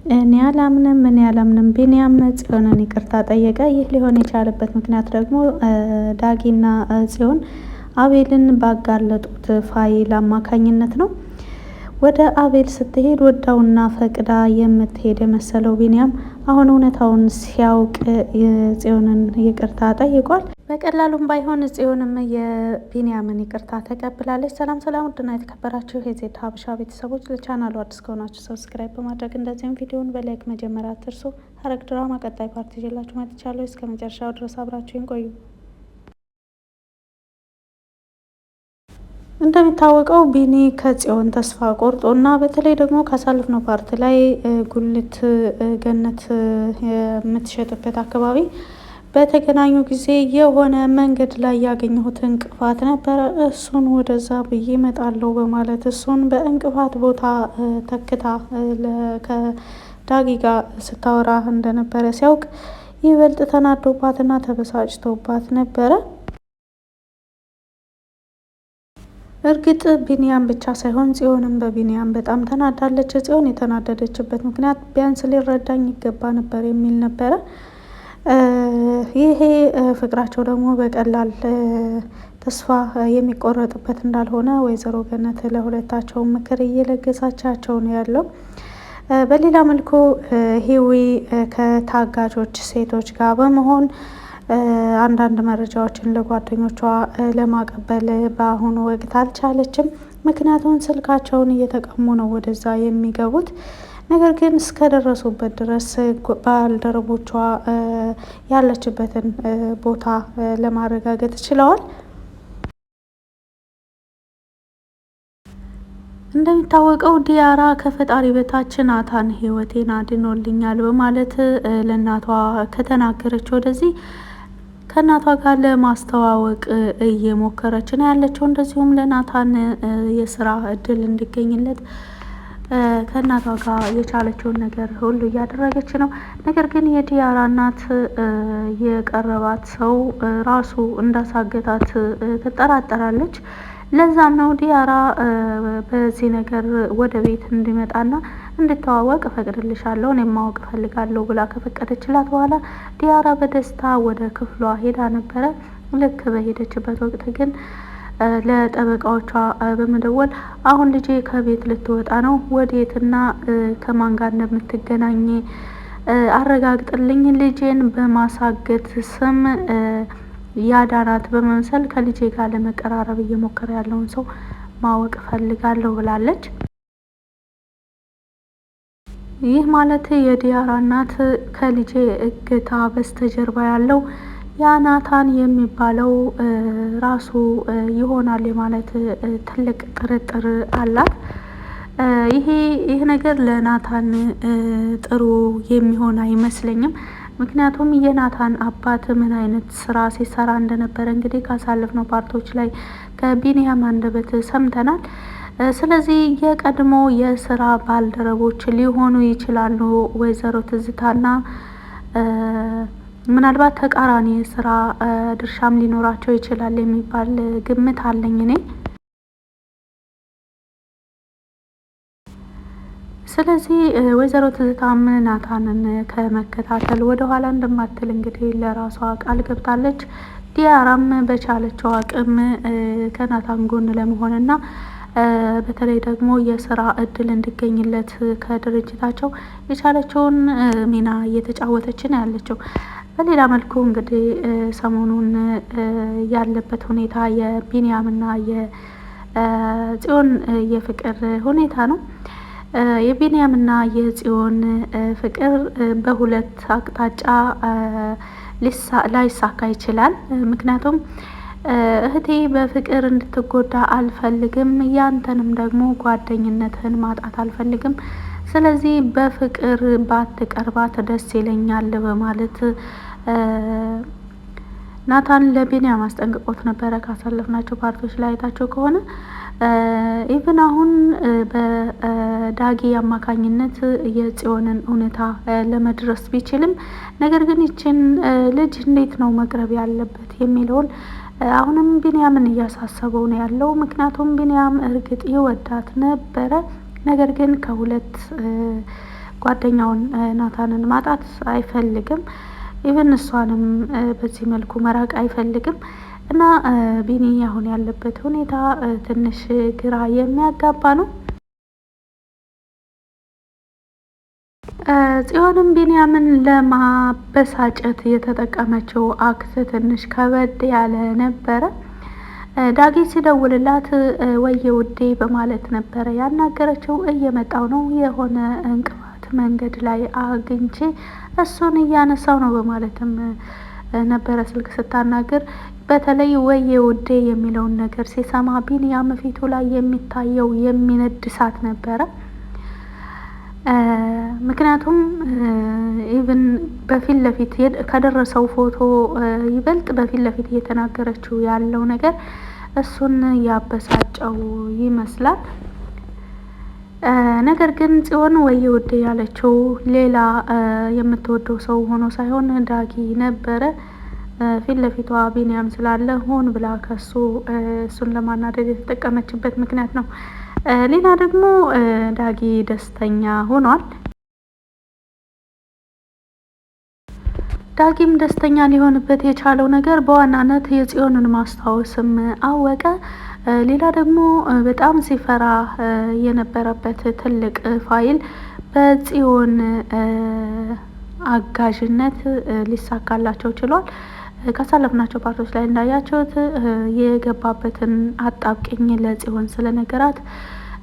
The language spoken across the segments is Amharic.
እኔ አላምንም ቢኒያም ጽዮንን ይቅርታ ጠየቀ። ይህ ሊሆን የቻለበት ምክንያት ደግሞ ዳጊና ጽዮን አቤልን ባጋለጡት ፋይል አማካኝነት ነው። ወደ አቤል ስትሄድ ወዳውና ፈቅዳ የምትሄድ የመሰለው ቢኒያም አሁን እውነታውን ሲያውቅ ጽዮንን ይቅርታ ጠይቋል። በቀላሉም ባይሆን ጽዮንም የቢኒያምን ይቅርታ ተቀብላለች። ሰላም ሰላም፣ ውድና የተከበራችሁ የዜድ ሀበሻ ቤተሰቦች ለቻናሉ አዲስ ከሆናችሁ ሰብስክራይብ በማድረግ እንደዚሁም ቪዲዮውን በላይክ መጀመሪያ አትርሱ። ሐረግ ድራማ ቀጣይ ፓርቲ ይዤላችሁ መጥቻለሁ። እስከ መጨረሻው ድረስ አብራችሁን ቆዩ። እንደሚታወቀው ቢኒ ከጽዮን ተስፋ ቆርጦና በተለይ ደግሞ ካሳለፍነው ፓርት ላይ ጉልት ገነት የምትሸጥበት አካባቢ በተገናኙ ጊዜ የሆነ መንገድ ላይ ያገኘሁት እንቅፋት ነበረ። እሱን ወደዛ ብዬ እመጣለሁ በማለት እሱን በእንቅፋት ቦታ ተክታ ከዳጊ ጋር ስታወራ እንደነበረ ሲያውቅ ይበልጥ ተናዶባትና ተበሳጭቶባት ነበረ። እርግጥ ቢኒያም ብቻ ሳይሆን ጽዮንም በቢኒያም በጣም ተናዳለች። ጽዮን የተናደደችበት ምክንያት ቢያንስ ሊረዳኝ ይገባ ነበር የሚል ነበረ። ይሄ ፍቅራቸው ደግሞ በቀላል ተስፋ የሚቆረጥበት እንዳልሆነ ወይዘሮ ገነት ለሁለታቸው ምክር እየለገሳቻቸው ነው ያለው። በሌላ መልኩ ሂዊ ከታጋቾች ሴቶች ጋር በመሆን አንዳንድ መረጃዎችን ለጓደኞቿ ለማቀበል በአሁኑ ወቅት አልቻለችም። ምክንያቱም ስልካቸውን እየተቀሙ ነው ወደዛ የሚገቡት። ነገር ግን እስከደረሱበት ድረስ ባልደረቦቿ ያለችበትን ቦታ ለማረጋገጥ ችለዋል። እንደሚታወቀው ዲያራ ከፈጣሪ በታች ናታን ሕይወቴን አድኖልኛል በማለት ለእናቷ ከተናገረች ወደዚህ ከእናቷ ጋር ለማስተዋወቅ እየሞከረች ነው ያለችው። እንደዚሁም ለናታን የስራ እድል እንዲገኝለት ከእናቷ ጋር የቻለችውን ነገር ሁሉ እያደረገች ነው። ነገር ግን የዲያራ እናት የቀረባት ሰው ራሱ እንዳሳገታት ትጠራጠራለች። ለዛም ነው ዲያራ በዚህ ነገር ወደ ቤት እንዲመጣና እንድተዋወቅ እፈቅድልሻለሁ፣ እኔም ማወቅ እፈልጋለሁ ብላ ከፈቀደችላት በኋላ ዲያራ በደስታ ወደ ክፍሏ ሄዳ ነበረ። ልክ በሄደችበት ወቅት ግን ለጠበቃዎቿ በመደወል አሁን ልጄ ከቤት ልትወጣ ነው፣ ወዴትና ከማን ጋር እንደምትገናኝ አረጋግጥልኝ፣ ልጄን በማሳገት ስም ያዳናት በመምሰል ከልጄ ጋር ለመቀራረብ እየሞከረ ያለውን ሰው ማወቅ እፈልጋለሁ ብላለች። ይህ ማለት የዲያራ እናት ከልጄ እገታ በስተጀርባ ያለው ያናታን የሚባለው ራሱ ይሆናል ማለት ትልቅ ጥርጥር አላት። ይህ ነገር ለናታን ጥሩ የሚሆን አይመስለኝም። ምክንያቱም የናታን አባት ምን አይነት ስራ ሲሰራ እንደነበረ እንግዲህ ካሳለፍነው ፓርቶች ላይ ከቢኒያም አንደበት ሰምተናል። ስለዚህ የቀድሞ የስራ ባልደረቦች ሊሆኑ ይችላሉ ወይዘሮ ትዝታና ምናልባት ተቃራኒ የስራ ድርሻም ሊኖራቸው ይችላል የሚባል ግምት አለኝ እኔ። ስለዚህ ወይዘሮ ትዝታም ናታንን ከመከታተል ወደ ኋላ እንደማትል እንግዲህ ለራሷ ቃል ገብታለች። ዲያራም በቻለችው አቅም ከናታን ጎን ለመሆንና በተለይ ደግሞ የስራ እድል እንዲገኝለት ከድርጅታቸው የቻለችውን ሚና እየተጫወተች ነው ያለችው። በሌላ መልኩ እንግዲህ ሰሞኑን ያለበት ሁኔታ የቢኒያምና የጽዮን የፍቅር ሁኔታ ነው። የቢኒያምና የጽዮን ፍቅር በሁለት አቅጣጫ ላይሳካ ይችላል። ምክንያቱም እህቴ በፍቅር እንድትጎዳ አልፈልግም፣ ያንተንም ደግሞ ጓደኝነትን ማጣት አልፈልግም፣ ስለዚህ በፍቅር ባትቀርባት ደስ ይለኛል በማለት ናታን ለቢኒያም አስጠንቅቆት ነበረ። ካሳለፍናቸው ፓርቶች ላይ አይታቸው ከሆነ ኢቭን አሁን በዳጊ አማካኝነት የጽዮንን እውነታ ለመድረስ ቢችልም ነገር ግን ይችን ልጅ እንዴት ነው መቅረብ ያለበት የሚለውን አሁንም ቢኒያምን እያሳሰበው ነው ያለው። ምክንያቱም ቢኒያም እርግጥ ይወዳት ነበረ፣ ነገር ግን ከሁለት ጓደኛውን ናታንን ማጣት አይፈልግም። ኢቨን እሷንም በዚህ መልኩ መራቅ አይፈልግም እና ቢኒ አሁን ያለበት ሁኔታ ትንሽ ግራ የሚያጋባ ነው። ጽዮንም ቢንያምን ለማበሳጨት የተጠቀመችው አክት ትንሽ ከበድ ያለ ነበረ። ዳጊ ሲደውልላት ወየ ውዴ በማለት ነበረ ያናገረችው። እየመጣው ነው የሆነ እንቅፋት መንገድ ላይ አግኝቼ እሱን እያነሳው ነው በማለትም ነበረ ስልክ ስታናግር። በተለይ ወየ ውዴ የሚለውን ነገር ሲሰማ ቢንያም ፊቱ ላይ የሚታየው የሚነድ እሳት ነበረ። ምክንያቱም ኢቭን በፊት ለፊት ከደረሰው ፎቶ ይበልጥ በፊት ለፊት እየተናገረችው ያለው ነገር እሱን ያበሳጨው ይመስላል። ነገር ግን ጽዮን ወየ ውዴ ያለችው ሌላ የምትወደው ሰው ሆኖ ሳይሆን ዳጊ ነበረ። ፊት ለፊቷ ቢንያም ስላለ ሆን ብላ ከሱ እሱን ለማናደድ የተጠቀመችበት ምክንያት ነው። ሌላ ደግሞ ዳጊ ደስተኛ ሆኗል። ዳጊም ደስተኛ ሊሆንበት የቻለው ነገር በዋናነት የጽዮንን ማስታወስም አወቀ። ሌላ ደግሞ በጣም ሲፈራ የነበረበት ትልቅ ፋይል በጽዮን አጋዥነት ሊሳካላቸው ችሏል። ካሳለፍናቸው ፓርቶች ላይ እንዳያቸውት የገባበትን አጣብቂኝ ለጽዮን ስለነገራት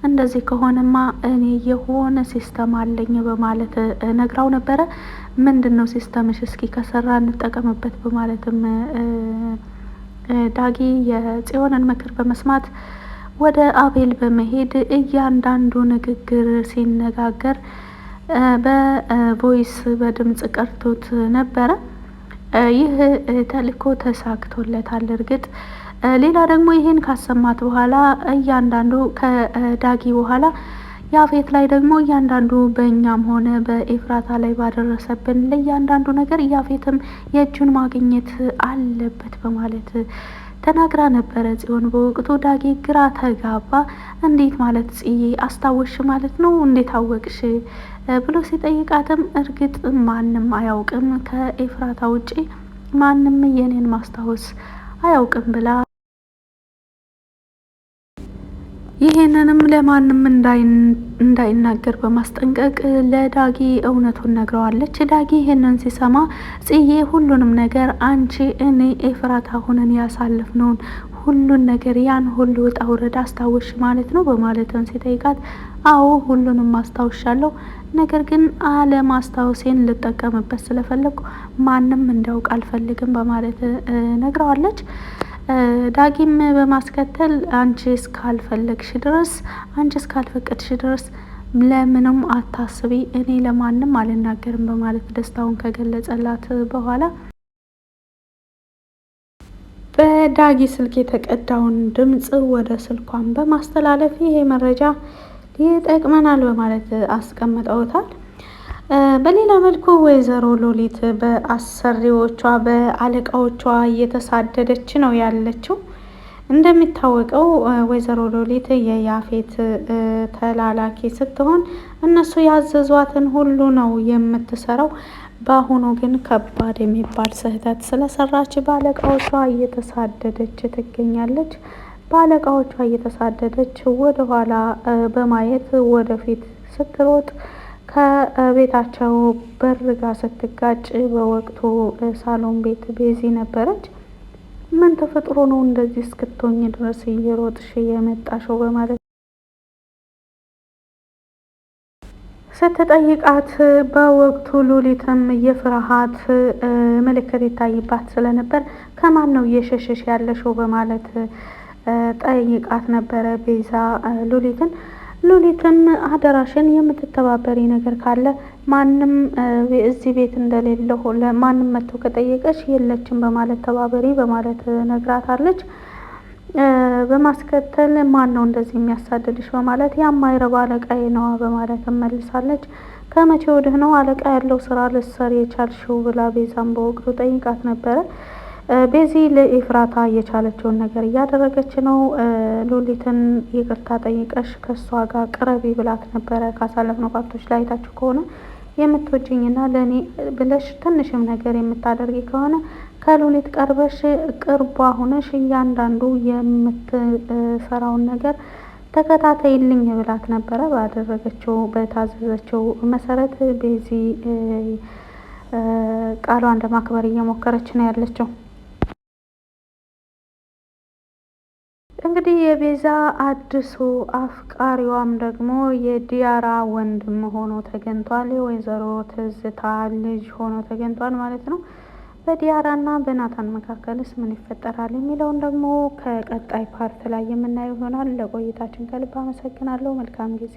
እንደዚህ ከሆነማ እኔ የሆነ ሲስተም አለኝ በማለት ነግራው ነበረ። ምንድነው ሲስተምሽ? እስኪ ከሰራ እንጠቀምበት በማለትም ዳጊ የጽዮንን ምክር በመስማት ወደ አቤል በመሄድ እያንዳንዱ ንግግር ሲነጋገር በቮይስ በድምጽ ቀርቶት ነበረ። ይህ ተልእኮ ተሳክቶለታል እርግጥ። ሌላ ደግሞ ይሄን ካሰማት በኋላ እያንዳንዱ ከዳጊ በኋላ ያፌት ላይ ደግሞ እያንዳንዱ በእኛም ሆነ በኤፍራታ ላይ ባደረሰብን ለእያንዳንዱ ነገር ያፌትም የእጁን ማግኘት አለበት በማለት ተናግራ ነበረ ጽዮን በወቅቱ። ዳጊ ግራ ተጋባ። እንዴት ማለት ጽዬ አስታወሽ ማለት ነው? እንዴት አወቅሽ ብሎ ሲጠይቃትም እርግጥ ማንም አያውቅም ከኤፍራታ ውጪ ማንም የኔን ማስታወስ አያውቅም ብላ ይሄንንም ለማንም እንዳይናገር በማስጠንቀቅ ለዳጊ እውነቱን ነግረዋለች። ዳጊ ይሄንን ሲሰማ ጽዬ ሁሉንም ነገር አንቺ እኔ ኤፍራታ ሆነን ያሳለፍነውን ሁሉን ነገር ያን ሁሉ ውጣ ውረድ አስታውሽ ማለት ነው በማለትም ሲጠይቃት አዎ ሁሉንም ማስታወሻለሁ፣ ነገር ግን አለማስታወሴን ልጠቀምበት ስለፈለኩ ማንም እንዲያውቅ አልፈልግም በማለት ነግረዋለች። ዳጊም በማስከተል አንቺ እስካልፈለግሽ ድረስ አንቺ እስካልፈቀድሽ ድረስ ለምንም አታስቢ፣ እኔ ለማንም አልናገርም በማለት ደስታውን ከገለጸላት በኋላ በዳጊ ስልክ የተቀዳውን ድምጽ ወደ ስልኳን በማስተላለፍ ይሄ መረጃ ይጠቅመናል በማለት አስቀምጠውታል። በሌላ መልኩ ወይዘሮ ሉሊት በአሰሪዎቿ በአለቃዎቿ እየተሳደደች ነው ያለችው። እንደሚታወቀው ወይዘሮ ሉሊት የያፌት ተላላኪ ስትሆን እነሱ ያዘዟትን ሁሉ ነው የምትሰራው። በአሁኑ ግን ከባድ የሚባል ስህተት ስለሰራች በአለቃዎቿ እየተሳደደች ትገኛለች። በአለቃዎቿ እየተሳደደች ወደኋላ በማየት ወደፊት ስትሮጥ ከቤታቸው በር ጋር ስትጋጭ በወቅቱ ሳሎን ቤት ቤዚ ነበረች። ምን ተፈጥሮ ነው እንደዚህ እስክትሆኝ ድረስ እየሮጥሽ የመጣሽው በማለት ስትጠይቃት በወቅቱ ሉሊትም የፍርሃት ምልክት ይታይባት ስለነበር ከማን ነው እየሸሸሽ ያለሽው በማለት ጠይቃት ነበረ ቤዛ ሉሊትን። ሉሊትም አደራሽን የምትተባበሪ ነገር ካለ ማንም እዚህ ቤት እንደሌለው ማንም መጥቶ ከጠየቀሽ የለችም በማለት ተባበሪ በማለት ነግራታለች። በማስከተል ማን ነው እንደዚህ የሚያሳድድሽ በማለት የማይረባ አለቃዬ ነዋ በማለት መልሳለች። ከመቼ ወዲህ ነው አለቃ ያለው ስራ ልትሰሪ የቻልሽው ብላ ቤዛም በወቅቱ ጠይቃት ነበረ። ቤዚ ለኤፍራታ የቻለችውን ነገር እያደረገች ነው። ሉሊትን ይቅርታ ጠይቀሽ ከእሷ ጋር ቅረቢ ብላት ነበረ። ካሳለፍነው ፓርቶች ላይ አይታችሁ ከሆነ የምትወጂኝና ለእኔ ብለሽ ትንሽም ነገር የምታደርጊ ከሆነ ከሉሊት ቀርበሽ ቅርቧ ሆነሽ እያንዳንዱ የምትሰራውን ነገር ተከታተይልኝ ብላት ነበረ። ባደረገችው በታዘዘችው መሰረት ቤዚ ቃሏን ለማክበር እየሞከረች ነው ያለችው። እንግዲህ የቤዛ አዲሱ አፍቃሪዋም ደግሞ የዲያራ ወንድም ሆኖ ተገኝቷል። የወይዘሮ ትዝታ ልጅ ሆኖ ተገኝቷል ማለት ነው። በዲያራና በናታን መካከልስ ምን ይፈጠራል የሚለውን ደግሞ ከቀጣይ ፓርት ላይ የምናየው ይሆናል። ለቆይታችን ከልብ አመሰግናለሁ። መልካም ጊዜ